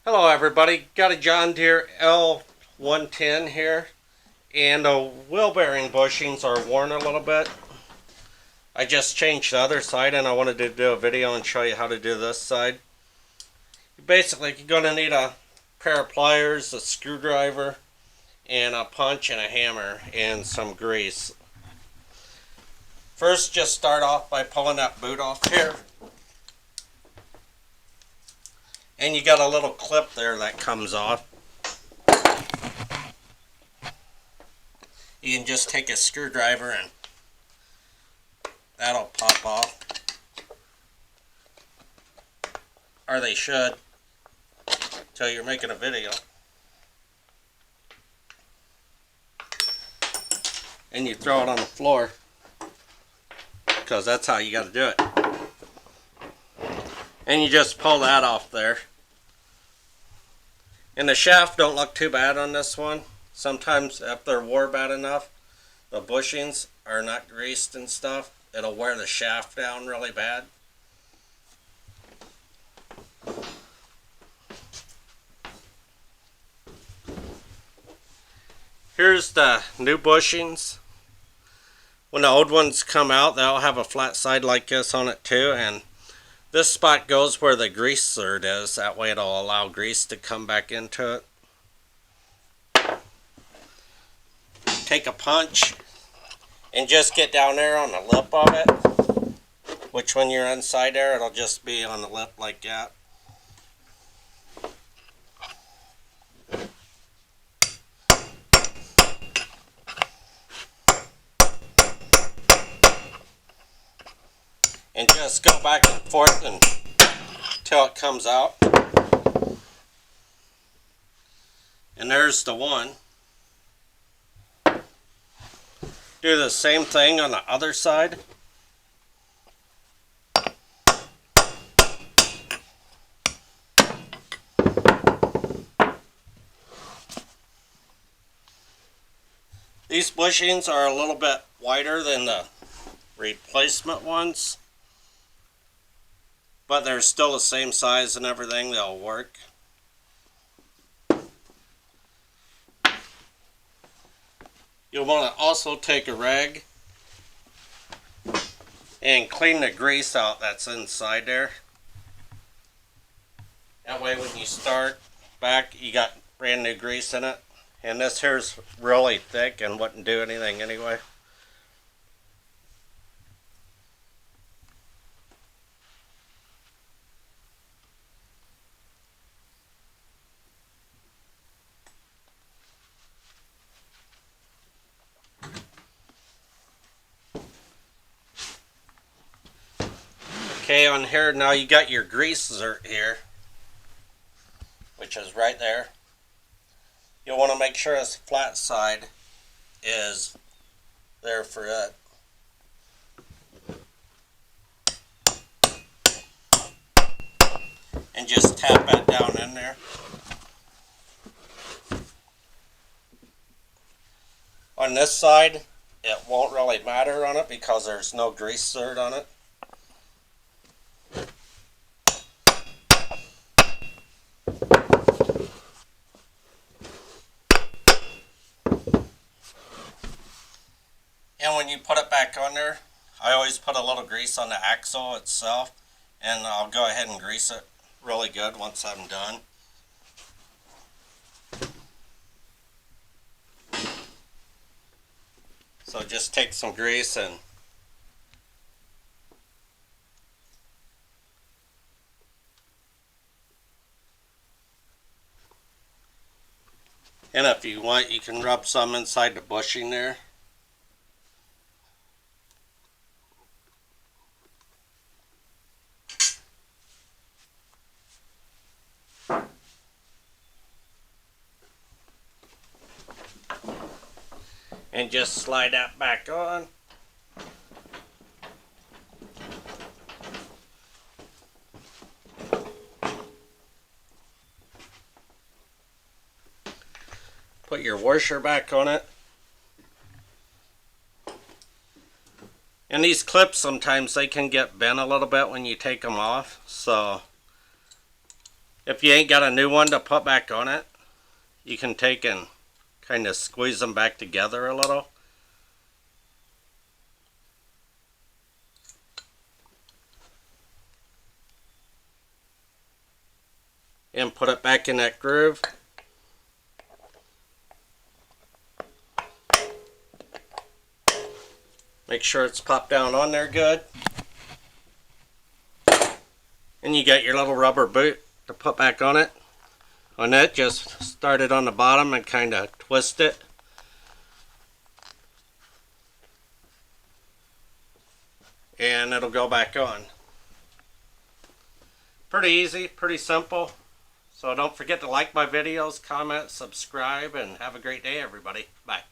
Hello everybody, got a John Deere L110 here, and the wheel bearing bushings are worn a little bit. I just changed the other side and I wanted to do a video and show you how to do this side. Basically, you're going to need a pair of pliers, a screwdriver, and a punch and a hammer and some grease. First, just start off by pulling that boot off here. And you got a little clip there that comes off. You can just take a screwdriver and that'll pop off. Or they should, until you're making a video. And you throw it on the floor, because that's how you got to do it. And you just pull that off there. And the shaft don't look too bad on this one. Sometimes if they're wore bad enough, the bushings are not greased and stuff, it'll wear the shaft down really bad. Here's the new bushings. When the old ones come out, they'll have a flat side like this on it too, and this spot goes where the grease zerd is. That way it'll allow grease to come back into it. Take a punch and just get down there on the lip of it. Which when you're inside there, it'll just be on the lip like that. And just go back and forth until it comes out. And there's the one. Do the same thing on the other side. These bushings are a little bit wider than the replacement ones, but they're still the same size and everything. They'll work. You'll want to also take a rag and clean the grease out that's inside there. That way when you start back, you got brand new grease in it. And this here's really thick and wouldn't do anything anyway. Okay, on here now you got your grease zert here, which is right there. You'll want to make sure this flat side is there for it. And just tap that down in there. On this side, it won't really matter on it because there's no grease zert on it. And when you put it back on there, I always put a little grease on the axle itself, and I'll go ahead and grease it really good once I'm done. So just take some grease and if you want, you can rub some inside the bushing there. And just slide that back on. Put your washer back on it. And these clips, sometimes they can get bent a little bit when you take them off, so If you ain't got a new one to put back on it, you can take and kind of squeeze them back together a little. And put it back in that groove. Make sure it's popped down on there good. And you got your little rubber boot to put back on it. On it, just start it on the bottom and kind of twist it. And it'll go back on. Pretty easy, pretty simple. So don't forget to like my videos, comment, subscribe, and have a great day, everybody. Bye.